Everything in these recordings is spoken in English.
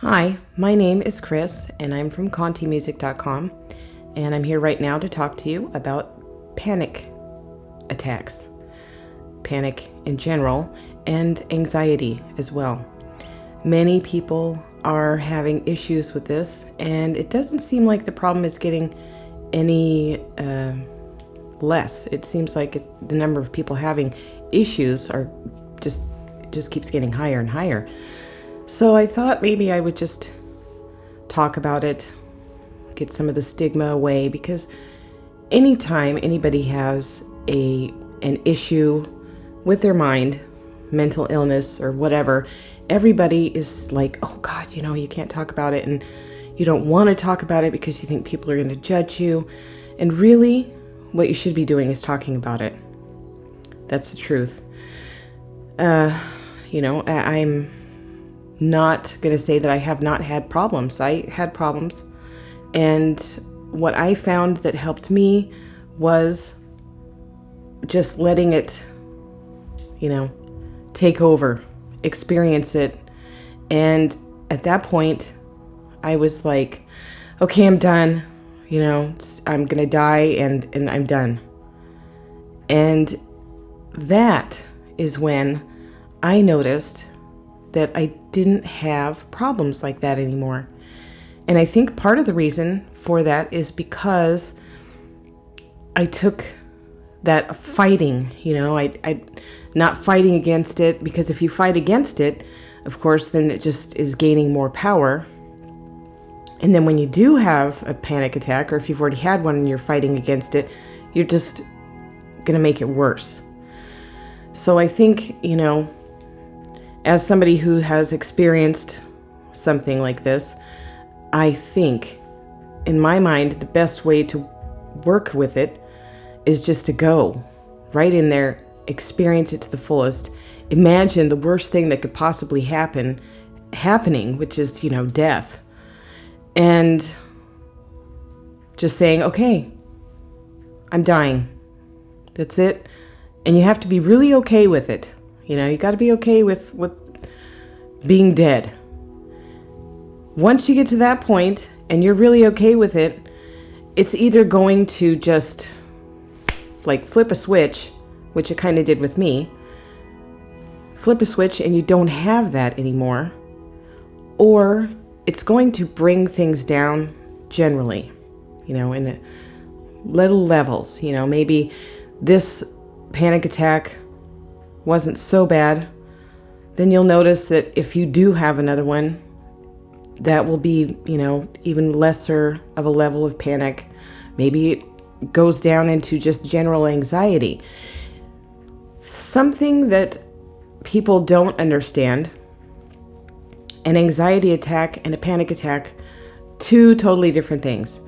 Hi, my name is Chris, and I'm from ContiMusic.com, and I'm here right now to talk to you about panic attacks, panic in general, and anxiety as well. Many people are having issues with this, and it doesn't seem like the problem is getting any less. It seems like the number of people having issues are just keeps getting higher and higher. So I thought maybe I would just talk about it, get some of the stigma away, because anytime anybody has an issue with their mind, mental illness or whatever, everybody is like, oh God, you can't talk about it, and you don't want to talk about it because you think people are going to judge you. And really, what you should be doing is talking about it. That's the truth. I'm not going to say that I have not had problems. I had problems. And what I found that helped me was just letting it, take over, experience it. And at that point, I was like, okay, I'm done. I'm going to die and I'm done. And that is when I noticed that I didn't have problems like that anymore. And I think part of the reason for that is because I took that fighting, I not fighting against it, because if you fight against it, of course, then it just is gaining more power. And then when you do have a panic attack, or if you've already had one and you're fighting against it, you're just going to make it worse. So I think, as somebody who has experienced something like this, I think, in my mind, the best way to work with it is just to go right in there, experience it to the fullest. Imagine the worst thing that could possibly happening, which is, death. And just saying, okay, I'm dying. That's it. And you have to be really okay with it. You got to be okay with being dead. Once you get to that point and you're really okay with it, it's either going to just like flip a switch, which it kind of did with me. Flip a switch and you don't have that anymore. Or it's going to bring things down generally, in little levels. Maybe this panic attack wasn't so bad, then you'll notice that if you do have another one, that will be, even lesser of a level of panic. Maybe it goes down into just general anxiety. Something that people don't understand: an anxiety attack and a panic attack, two totally different things.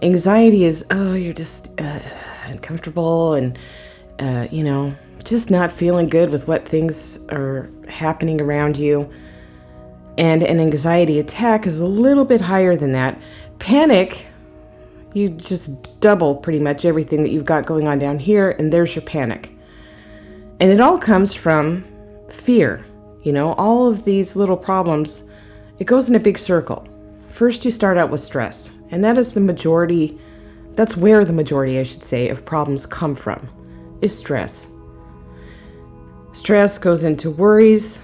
Anxiety is, you're just uncomfortable and, just not feeling good with what things are happening around you. And an anxiety attack is a little bit higher than that. Panic, you just double pretty much everything that you've got going on down here, and there's your panic. And it all comes from fear. All of these little problems, it goes in a big circle. First, you start out with stress, and that's where the majority, I should say, of problems come from, is stress. Stress goes into worries.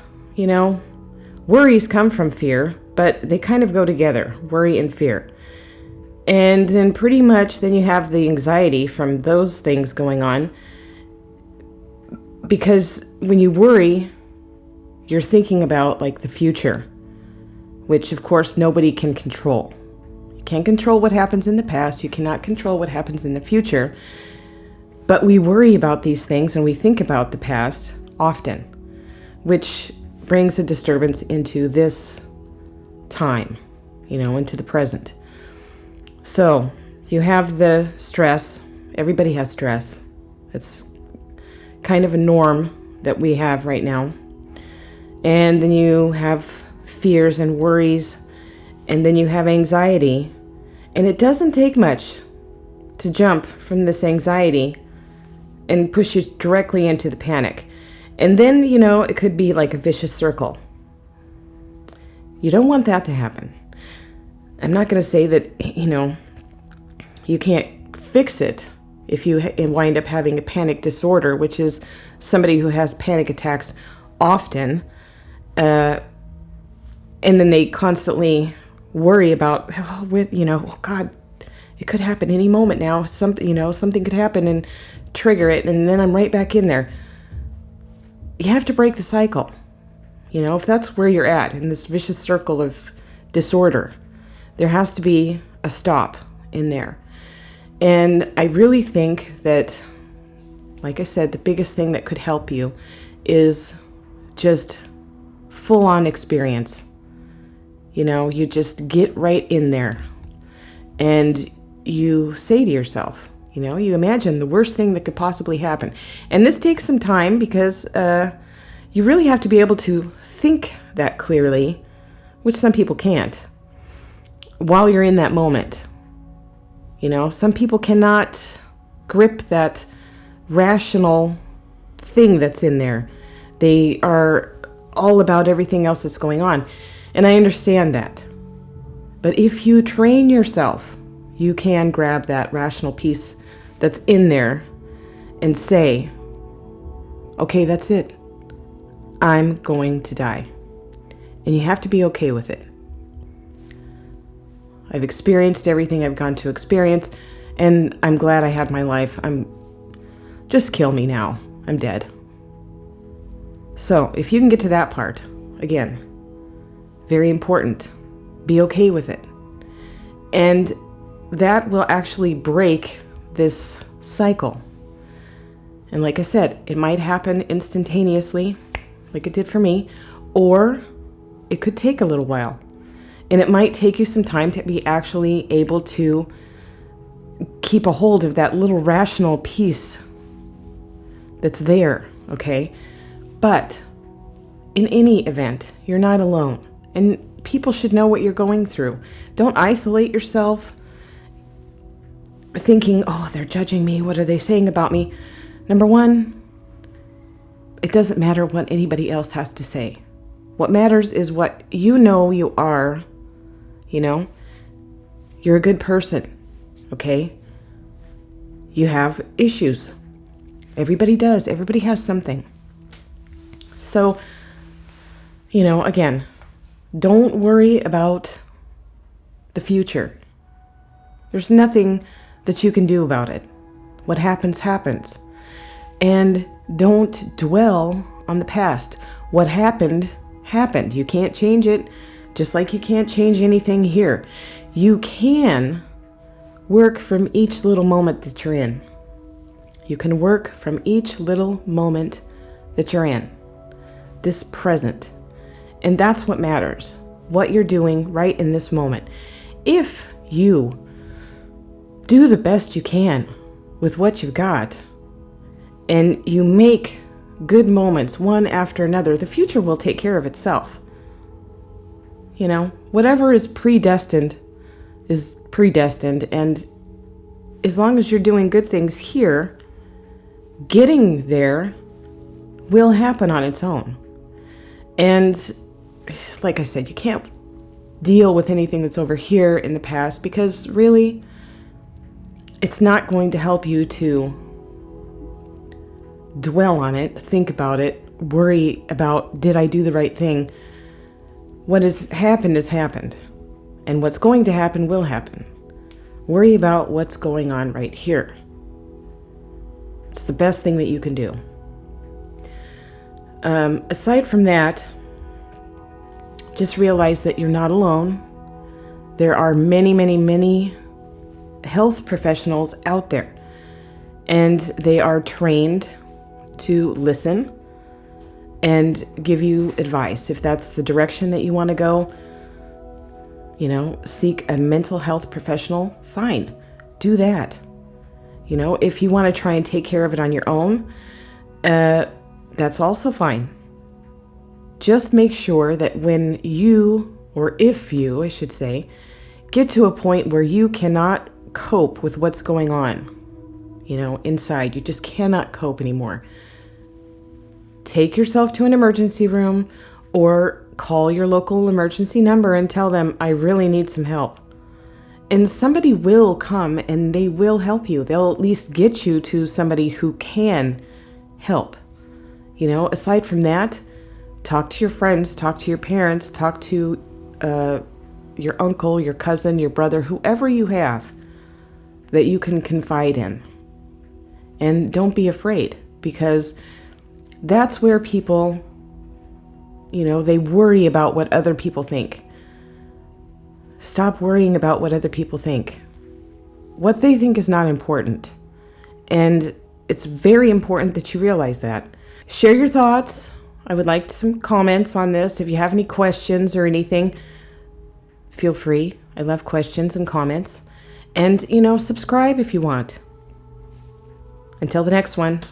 Worries come from fear, but they kind of go together, worry and fear. And then pretty much then you have the anxiety from those things going on, because when you worry, you're thinking about like the future, which of course nobody can control. You can't control what happens in the past. You cannot control what happens in the future. But we worry about these things and we think about the past often, which brings a disturbance into this time, into the present. So you have the stress. Everybody has stress. It's kind of a norm that we have right now. And then you have fears and worries, and then you have anxiety. And it doesn't take much to jump from this anxiety and push you directly into the panic. And then, it could be like a vicious circle. You don't want that to happen. I'm not going to say that, you can't fix it if you wind up having a panic disorder, which is somebody who has panic attacks often, and then they constantly worry about, oh God, it could happen any moment now. Something could happen and trigger it, and then I'm right back in there. You have to break the cycle. If that's where you're at in this vicious circle of disorder, there has to be a stop in there. And I really think that, like I said, the biggest thing that could help you is just full-on experience. You just get right in there and you say to yourself, you imagine the worst thing that could possibly happen. And this takes some time because you really have to be able to think that clearly, which some people can't, while you're in that moment. Some people cannot grip that rational thing that's in there. They are all about everything else that's going on. And I understand that. But if you train yourself, you can grab that rational piece that's in there and say, okay, that's it. I'm going to die. And you have to be okay with it. I've experienced everything I've gone to experience, and I'm glad I had my life. Just kill me now. I'm dead. So if you can get to that part, again, very important. Be okay with it. And that will actually break this cycle. And like I said, it might happen instantaneously, like it did for me, or it could take a little while. And it might take you some time to be actually able to keep a hold of that little rational piece that's there, okay? But in any event, you're not alone. And people should know what you're going through. Don't isolate yourself thinking, oh, they're judging me. What are they saying about me? Number one, it doesn't matter what anybody else has to say. What matters is what you are. You're a good person, okay? You have issues. Everybody does. Everybody has something. So, again, don't worry about the future. There's nothing that you can do about it. What happens, happens. And don't dwell on the past. What happened, happened. You can't change it. Just like you can't change anything here. You can work from each little moment that you're in. You can work from each little moment that you're in. This present. And that's what matters. What you're doing right in this moment. If you do the best you can with what you've got, and you make good moments one after another, the future will take care of itself. Whatever is predestined is predestined. And as long as you're doing good things here, getting there will happen on its own. And like I said, you can't deal with anything that's over here in the past because really, it's not going to help you to dwell on it, think about it, worry about, did I do the right thing? What has happened. And what's going to happen will happen. Worry about what's going on right here. It's the best thing that you can do. Aside from that, just realize that you're not alone. There are many, many, many health professionals out there. And they are trained to listen and give you advice. If that's the direction that you want to go, seek a mental health professional, fine, do that. If you want to try and take care of it on your own, that's also fine. Just make sure that when you, or if you, I should say, get to a point where you cannot cope with what's going on, inside, you just cannot cope anymore. Take yourself to an emergency room or call your local emergency number and tell them, I really need some help. And somebody will come and they will help you. They'll at least get you to somebody who can help. Aside from that, talk to your friends, talk to your parents, talk to your uncle, your cousin, your brother, whoever you have that you can confide in. And don't be afraid, because that's where people, they worry about what other people think. Stop worrying about what other people think. What they think is not important. And it's very important that you realize that. Share your thoughts. I would like some comments on this. If you have any questions or anything, feel free. I love questions and comments. And, subscribe if you want. Until the next one.